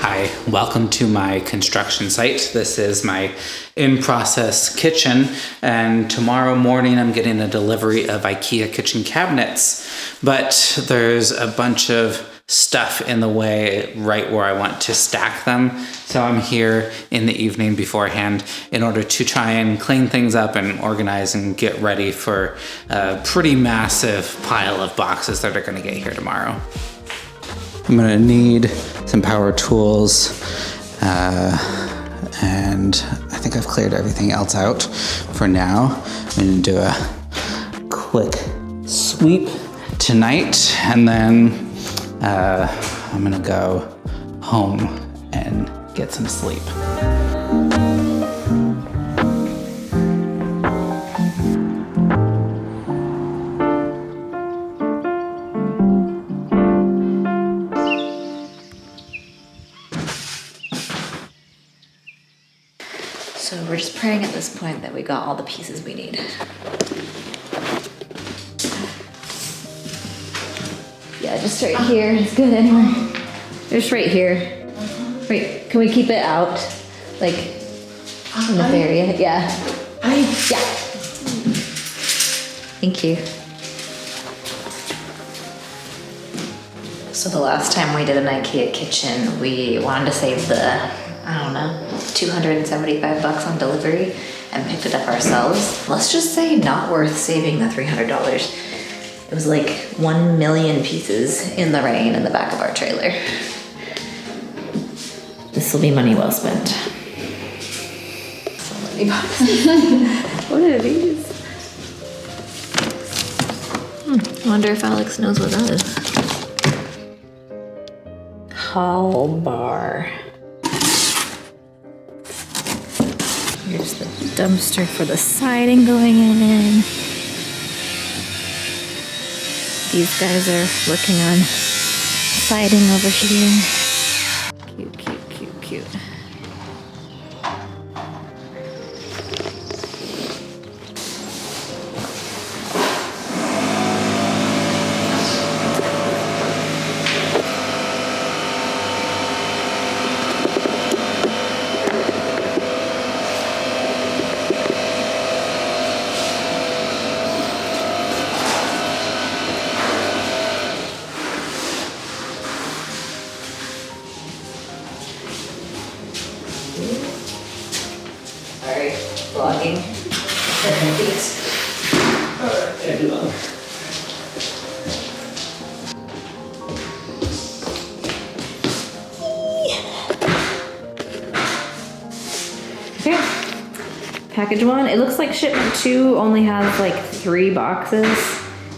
Hi, welcome to my construction site. This is my in-process kitchen, and tomorrow morning I'm getting a delivery of IKEA kitchen cabinets, but there's a bunch of stuff in the way right where I want to stack them. So I'm here in the evening beforehand in order to try and clean things up and organize and get ready for a pretty massive pile of boxes that are gonna get here tomorrow. I'm gonna need some power tools, and I think I've cleared everything else out for now. I'm gonna do a quick sweep tonight, and then I'm gonna go home and get some sleep. So we're just praying at this point that we got all the pieces we need. Yeah, just right here. It's good anyway. Just right here. Wait, can we keep it out? Like, in this area? Yeah. Yeah. Thank you. So the last time we did an IKEA kitchen, we wanted to save the, I don't know, $275 on delivery and picked it up ourselves. Let's just say not worth saving the $300. It was like 1 million pieces in the rain in the back of our trailer. This will be money well spent. So many boxes. What are these? I wonder if Alex knows what that is. Hall bar. Here's the dumpster for the siding going in. These guys are working on siding over here. Cute, cute, cute, cute. Sorry, vlogging. Okay, package 1. It looks like shipment 2 only has like 3 boxes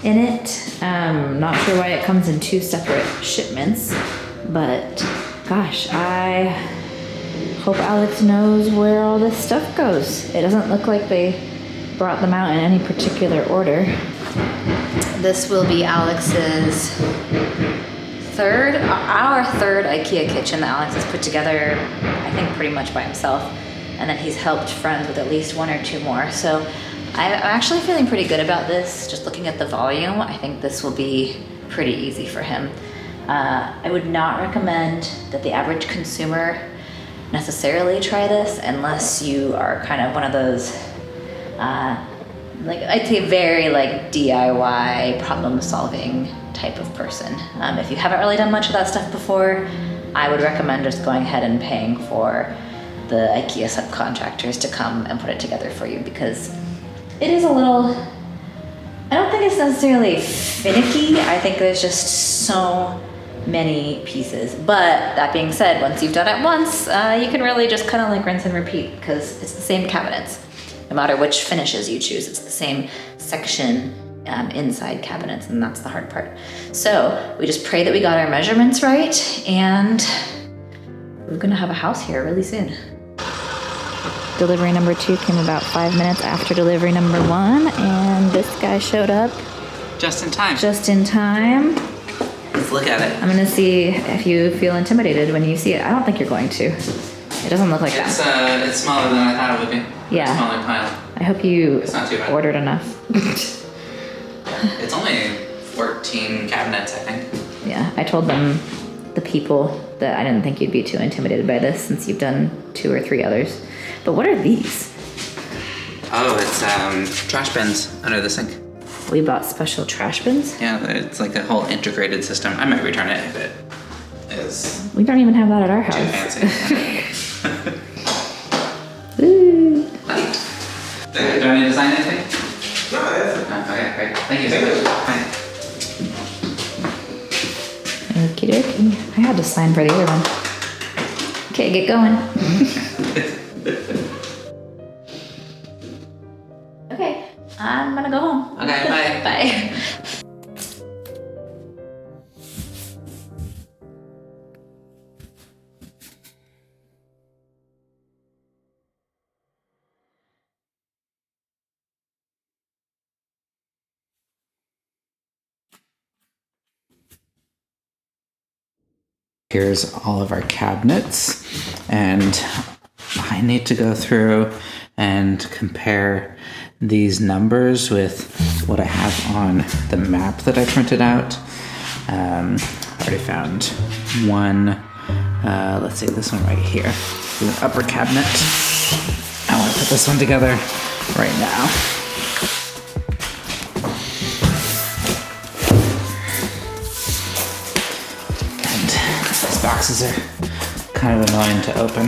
in it. Not sure why it comes in 2 separate shipments, but gosh, I hope Alex knows where all this stuff goes. It doesn't look like they brought them out in any particular order. This will be Alex's our third IKEA kitchen that Alex has put together, I think pretty much by himself. And then he's helped friends with at least 1 or 2 more. So I'm actually feeling pretty good about this. Just looking at the volume, I think this will be pretty easy for him. I would not recommend that the average consumer necessarily try this unless you are kind of one of those, like I'd say very like DIY problem solving type of person. If you haven't really done much of that stuff before, I would recommend just going ahead and paying for the IKEA subcontractors to come and put it together for you, because it is a little, I don't think it's necessarily finicky. I think there's just so many pieces. But that being said, once you've done it once, you can really just kind of like rinse and repeat, because it's the same cabinets. No matter which finishes you choose, it's the same section inside cabinets, and that's the hard part. So we just pray that we got our measurements right, and we're gonna have a house here really soon. Delivery number 2 came about 5 minutes after delivery number 1, and this guy showed up Just in time. just in time. Let's look at it. I'm gonna see if you feel intimidated when you see it. I don't think you're going to. It doesn't look like that. It's smaller than I thought it would be. Yeah. Smaller pile. I hope you It's not too bad. ordered enough. It's only 14 cabinets, I think. Yeah, I told them, the people, that I didn't think you'd be too intimidated by this since you've done 2 or 3 others. But what are these? Oh, it's trash bins under the sink. We bought special trash bins? Yeah, it's like a whole integrated system. I might return it if it is We don't even have that at our too house. fancy. Woo. Neat. Do I need to sign anything? No, that's it. Okay, great. Thank you so much. Bye. Okie dokie. I had to sign for the other one. Okay, get going. Okay, I'm gonna go home. Okay, bye. Bye. Here's all of our cabinets, and I need to go through and compare these numbers with what I have on the map that I printed out. I already found one, let's see, this one right here, the upper cabinet. I want to put this one together right now. These boxes are kind of annoying to open.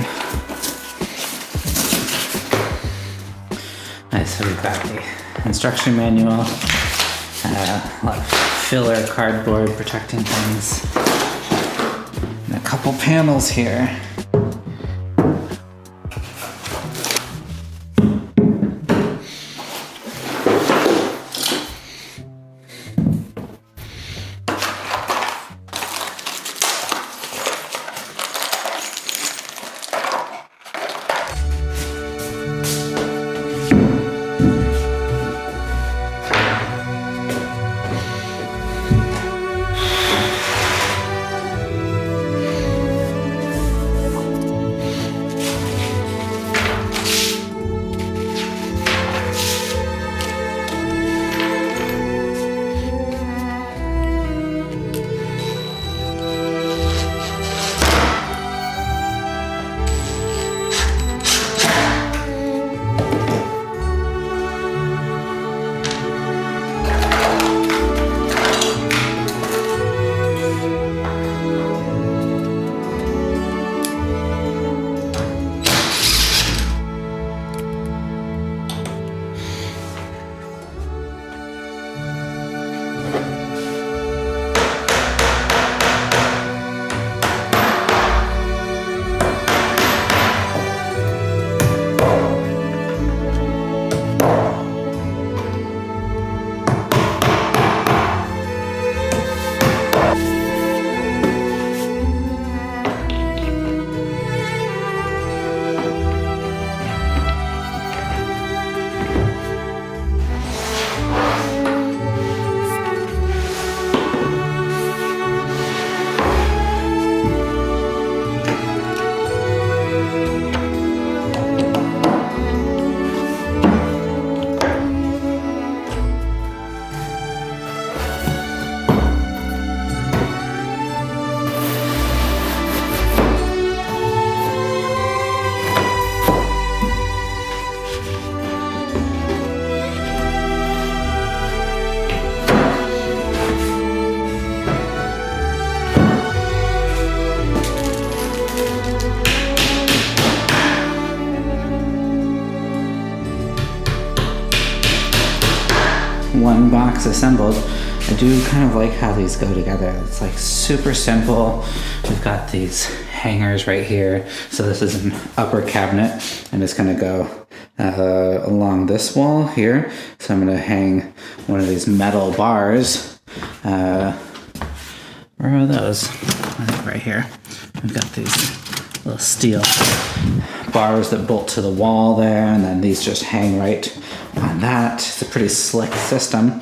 Nice, so we've got the instruction manual, a lot of filler cardboard protecting things, and a couple panels here. One box assembled. I do kind of like how these go together. It's like super simple. We've got these hangers right here. So this is an upper cabinet, and it's gonna go along this wall here. So I'm gonna hang one of these metal bars. Where are those? I think right here. We've got these little steel bars that bolt to the wall there, and then these just hang right on that. It's a pretty slick system.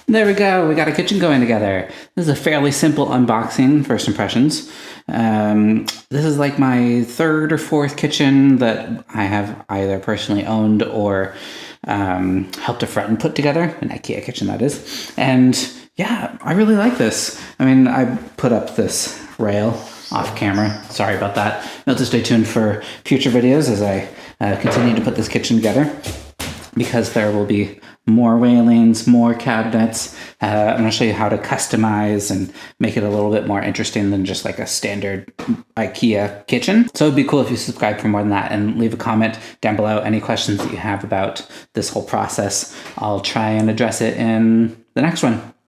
There we go, we got a kitchen going together. This is a fairly simple unboxing, first impressions. This is like my third or fourth kitchen that I have either personally owned or helped a friend put together, an IKEA kitchen that is. And yeah, I really like this. I mean, I put up this rail off camera. Sorry about that. You'll have to stay tuned for future videos as I continue to put this kitchen together, because there will be more railings, more cabinets. I'm going to show you how to customize and make it a little bit more interesting than just like a standard IKEA kitchen. So it'd be cool if you subscribe for more than that, and leave a comment down below any questions that you have about this whole process. I'll try and address it in the next one.